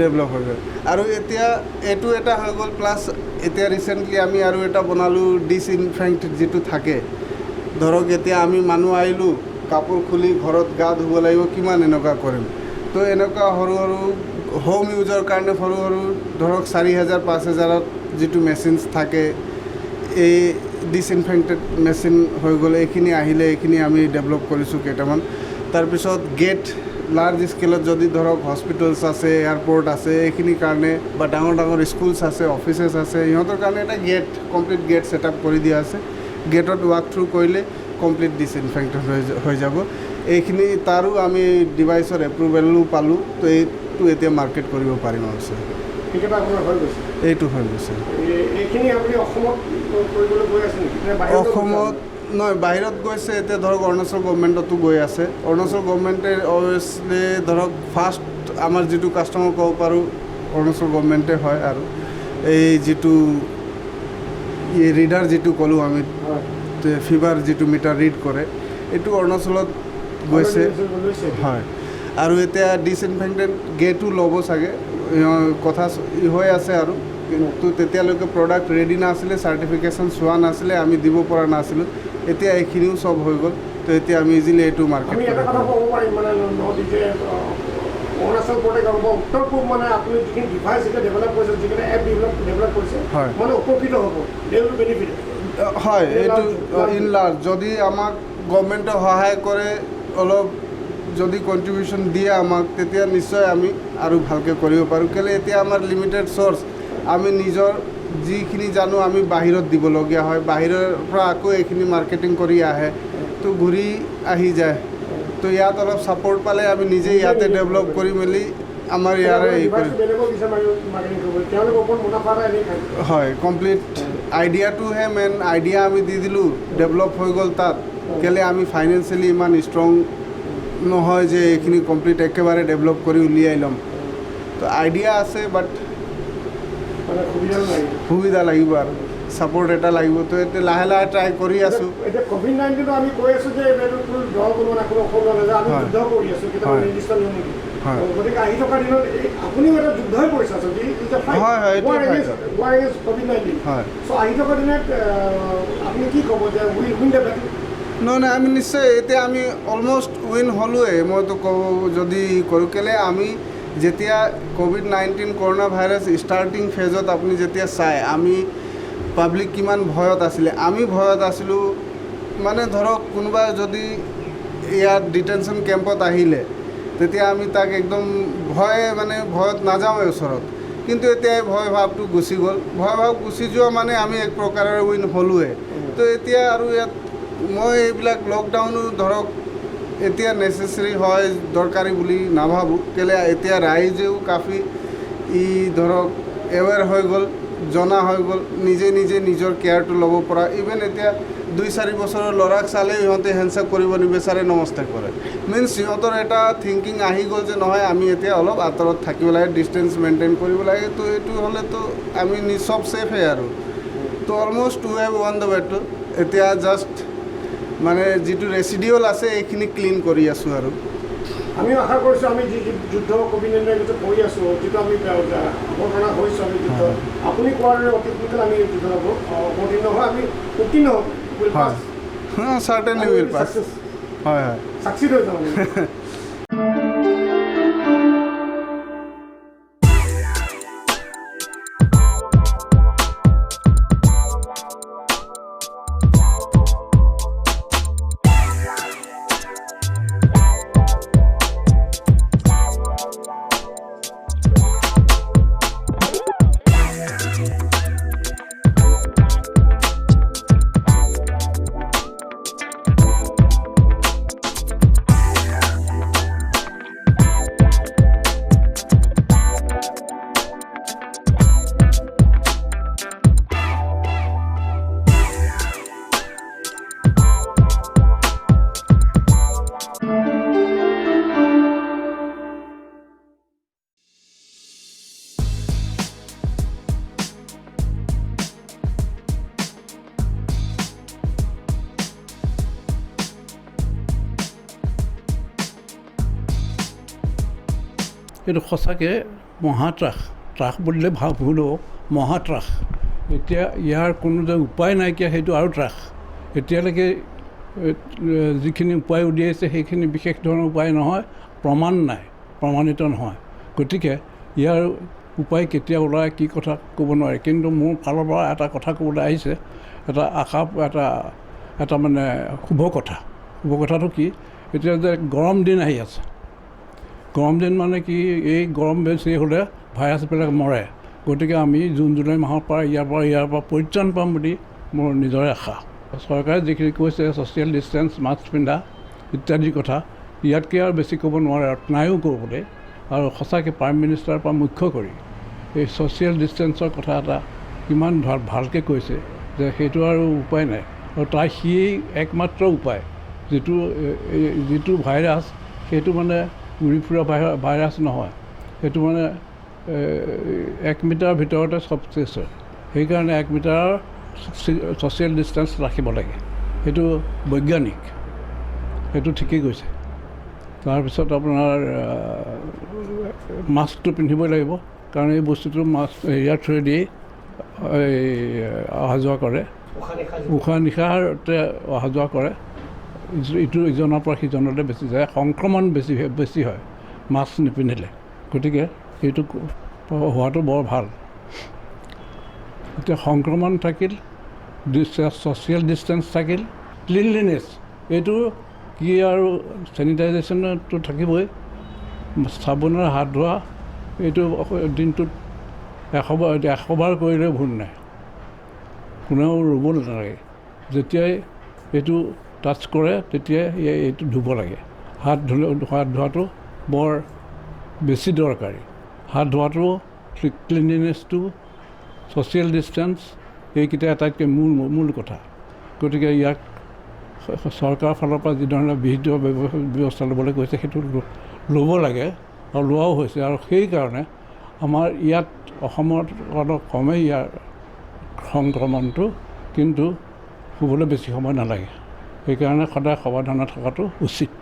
ডেভেলপ হৈ গ'ল আৰু এতিয়া এইটো এটা হৈ গ'ল প্লাছ এতিয়া ৰিচেণ্টলি আমি আৰু এটা বনালোঁ ডিছইনফেক্ট যিটো থাকে ধৰক এতিয়া আমি মানুহ আহিলোঁ কাপোৰ খুলি ঘৰত গা ধুব লাগিব কিমান এনেকুৱা কৰিম তো এনেকুৱা সৰু হোম ইউজৰ কাৰণে সৰু ধৰক 4,000 5,000ত যিটো মেচিনছ থাকে এই ডিছইনফেক্টেড মেচিন হৈ গ'লে এইখিনি আহিলে এইখিনি আমি ডেভেলপ কৰিছোঁ কেইটামান তাৰপিছত গেট লাৰ্জ স্কেলত যদি ধৰক হস্পিটেলছ আছে এয়াৰপৰ্ট আছে এইখিনিৰ কাৰণে বা ডাঙৰ স্কুলছ আছে অফিচেছ আছে সিহঁতৰ কাৰণে এটা কমপ্লিট গেট ছেটআপ কৰি দিয়া আছে গেটত ৱাক থ্ৰু কৰিলে কমপ্লিট ডিছইনফেক্টেড হৈ যাব এইখিনি তাৰো আমি ডিভাইচৰ এপ্ৰুভেলো পালোঁ তো প্ৰডাক্টটো এতিয়া মাৰ্কেট কৰিব পাৰিম হৈছে সেইকেইটা আপোনাৰ হৈ গৈছে এইটো হৈ গৈছে এইখিনি আপুনি অসমত কৰিবলৈ গৈ আছে নেকি নে বাহিৰত অসমত নহয় বাহিৰত গৈছে এতিয়া ধৰক অৰুণাচল গভৰ্ণমেণ্টতো গৈ আছে অৰুণাচল গভৰ্ণমেণ্টে অভিয়াছলি ধৰক ফাৰ্ষ্ট আমাৰ যিটো কাষ্টমাৰ ক'ব পাৰোঁ অৰুণাচল গভৰ্ণমেণ্টে হয় আৰু এই যিটো ৰিডাৰ যিটো ক'লোঁ আমি ফিভাৰ যিটো মিটাৰ ৰিড কৰে এইটো অৰুণাচলত গৈছে হয় আৰু এতিয়া ডিছইনফেক্টেণ্ট গেটো ল'ব চাগে কথা হৈ আছে আৰু কিন্তু তেতিয়ালৈকে প্ৰডাক্ট ৰেডি নাছিলে চাৰ্টিফিকেশ্যন চোৱা নাছিলে আমি দিব পৰা নাছিলোঁ এতিয়া এইখিনিও চব হৈ গ'ল তো এতিয়া আমি ইজিলি এইটো মাৰ্কেট আমি এটা কথা ক'ব পাৰিম মানে যে অৰুণাচল প্ৰদেশ আৰু উত্তৰ পূব মানে আপুনি যিখিনি ডিভাইচ এতিয়া ডেভেলপ কৰিছে যিখিনি এপ ডেভেলপ কৰিছে মানে উপকৃত হ'ব দে উইল বেনিফিট হয় এইটো ইন লাৰ্জ যদি আমাক গভৰ্ণমেণ্টে সহায় কৰে অলপ যদি কণ্ট্ৰিবিউশ্যন দিয়ে আমাক তেতিয়া নিশ্চয় আমি আৰু ভালকৈ কৰিব পাৰোঁ কেলৈ এতিয়া আমাৰ লিমিটেড চ'ৰ্চ আমি নিজৰ যিখিনি জানো আমি বাহিৰত দিবলগীয়া হয় বাহিৰৰ পৰা আকৌ এইখিনি মাৰ্কেটিং কৰি আহে তো ঘূৰি আহি যায় তো ইয়াত অলপ ছাপৰ্ট পালে আমি নিজে ইয়াতে ডেভেলপ কৰি মেলি আমাৰ ইয়াৰে হয় কমপ্লিট আইডিয়াটোহে মেইন আইডিয়া আমি দি দিলোঁ ডেভেলপ হৈ গ'ল তাত কেলৈ আমি ফাইনেন্সিয়েলি ইমান ষ্ট্ৰং নহয় যে এইখিনি কমপ্লিট একেবাৰে ডেভেলপ কৰি উলিয়াই ল'ম তো আইডিয়া আছে বাট সুবিধা লাগিব আৰু ছাপৰ্ট এটা লাগিব তো এতিয়া লাহে লাহে ট্ৰাই কৰি আছোঁ এতিয়া COVID-19 আমি কৈ আছোঁ যে দল কোনো না কোনো অসম নহয় আমি যুদ্ধ কৰি আছোঁ কেতিয়াবা নিৰ্দিষ্ট নিয়ম নেকি গতিকে আহি থকা দিনত আপুনিও এটা যুদ্ধই কৰিছে আচলতে COVID-19 চ' আহি থকা দিনত আপুনি কি ক'ব যে উইন দ্য বেটল নহয় আমি নিশ্চয় এতিয়া আমি অলমষ্ট উইন হ'লোৱে মইতো ক'ব যদি কৰোঁ কেলৈ আমি যেতিয়া COVID-19 কৰোণা ভাইৰাছ ষ্টাৰ্টিং ফেজত আপুনি যেতিয়া চাই আমি পাব্লিক কিমান ভয়ত আছিলে আমি ভয়ত আছিলোঁ মানে ধৰক কোনোবা যদি ইয়াত ডিটেনশ্যন কেম্পত আহিলে তেতিয়া আমি তাক একদম ভয়ত নাযাওঁৱে ওচৰত কিন্তু এতিয়া ভয় ভাৱটো গুচি গ'ল ভয় ভাৱ গুচি যোৱা মানে আমি এক প্ৰকাৰৰ উইন হ'লোৱে তো এতিয়া আৰু ইয়াত মই এইবিলাক লকডাউনো ধৰক এতিয়া নেচেচেৰী হয় দৰকাৰী বুলি নাভাবোঁ কেলৈ এতিয়া ৰাইজেও কাফি ধৰক এৱেৰ হৈ গ'ল জনা হৈ গ'ল নিজে নিজৰ কেয়াৰটো ল'ব পৰা ইভেন এতিয়া 2-4 বছৰৰ ল'ৰাক চালেও সিহঁতে হেণ্ডশ্বেক কৰিব নিবিচাৰে নমস্তে কৰে মিনছ সিহঁতৰ এটা থিংকিং আহি গ'ল যে নহয় আমি এতিয়া অলপ আঁতৰত থাকিব লাগে ডিষ্টেঞ্চ মেইনটেইন কৰিব লাগে তো এইটো হ'লেতো আমি চব ছেফে আৰু তো almost we have one the battle এতিয়া জাষ্ট মানে যিটো ৰেচিডিউল আছে এইখিনি ক্লিন কৰি আছোঁ আৰু আমি আশা কৰিছোঁ আমি যি যুদ্ধ COVID-19 কৰি আছোঁ যিটো আমি অৱতাৰণা হৈছোঁ আমি যুদ্ধ আপুনি কোৱাৰ অতি সোনকালে আমি যুদ্ধ হ'ব অৱতীৰ্ণ হয় আমি উত্তীৰ্ণ হ'ম চাৰ্টেনলি উইল পাছ হয় ছাকচিড হৈ যাম এইটো সঁচাকৈ ত্ৰাস বুলিলে ভুল হ'ব মহাত্ৰাস এতিয়া ইয়াৰ কোনো যে উপায় নাইকিয়া সেইটো আৰু ত্ৰাস এতিয়ালৈকে যিখিনি উপায় উলিয়াইছে সেইখিনি বিশেষ ধৰণৰ উপায় নহয় প্ৰমাণ নাই প্ৰমাণিত নহয় গতিকে ইয়াৰ উপায় কেতিয়া ওলায় কি কথা ক'ব নোৱাৰে কিন্তু মোৰ ফালৰ পৰা এটা কথা ক'বলৈ আহিছে এটা আশা এটা মানে শুভ কথাটো কি এতিয়া যে গৰম দিন আহি আছে গৰম দিন মানে কি এই গৰম বেছি হ'লে ভাইৰাছবিলাক মৰে গতিকে আমি জুন জুলাই মাহৰ পৰা ইয়াৰ পৰা পৰিত্ৰাণ পাম বুলি মোৰ নিজৰে আশা চৰকাৰে যিখিনি কৈছে ছ'চিয়েল ডিষ্টেঞ্চ মাস্ক পিন্ধা ইত্যাদি কথা ইয়াতকৈ আৰু বেছি ক'ব নোৱাৰে আৰু নায়ো কৰিবলৈ আৰু সঁচাকৈ প্ৰাইম মিনিষ্টাৰৰ পৰা মুখ্য কৰি এই ছ'চিয়েল ডিষ্টেঞ্চৰ কথা এটা কিমান ভালকৈ কৈছে যে সেইটো আৰু উপায় নাই আৰু সিয়েই একমাত্ৰ উপায় যিটো ভাইৰাছ সেইটো মানে উৰি ফুৰা ভাইৰাছ নহয়, সেইটো মানে 1 মিটাৰ ভিতৰতে চব চেছ হয়। সেইকাৰণে 1 মিটাৰৰ ছ'চিয়েল ডিষ্টেঞ্চ ৰাখিব লাগে, সেইটো বৈজ্ঞানিক, সেইটো ঠিকেই কৈছে। তাৰপিছত আপোনাৰ মাস্কটো পিন্ধিবই লাগিব, কাৰণ এই বস্তুটো ইয়াৰ থ্ৰুৱেদিয়েই অহা যোৱা কৰে, উশাহ নিশাহতে অহা যোৱা কৰে, ইটো ইজনৰ পৰা সিজনলৈ বেছি যায়, সংক্ৰমণ বেছি হয় মাস্ক নিপিন্ধিলে। গতিকে এইটো হোৱাটো বৰ ভাল। এতিয়া সংক্ৰমণ থাকিল, ছ'চিয়েল ডিষ্টেঞ্চ থাকিল, ক্লিনলিনেছ এইটো কি আৰু চেনিটাইজেশ্যনটো থাকিবই, চাবোনেৰে হাত ধোৱা এইটো দিনটোত 100 বাৰ কৰিলেও ভুল নাই, কোনেও ৰুব নালাগে। যেতিয়াই এইটো টাচ কৰে তেতিয়াই এইটো ধুব লাগে। হাত ধোৱাটো বৰ বেছি দৰকাৰী। হাত ধোৱাটো, ক্লিনলিনেছটো, ছ'চিয়েল ডিষ্টেঞ্চ এইকেইটা আটাইতকৈ মূল কথা। গতিকে ইয়াক চৰকাৰৰ ফালৰ পৰা যিধৰণে বিহিত ব্যৱস্থা ল'বলৈ কৈছে সেইটো ল'ব লাগে আৰু লোৱাও হৈছে। আৰু সেইকাৰণে আমাৰ ইয়াত অসমত অলপ কমেই ইয়াৰ সংক্ৰমণটো, কিন্তু হ'বলৈ বেছি সময় নালাগে। সেইকাৰণে সদায় সাৱধানে থকাটো উচিত।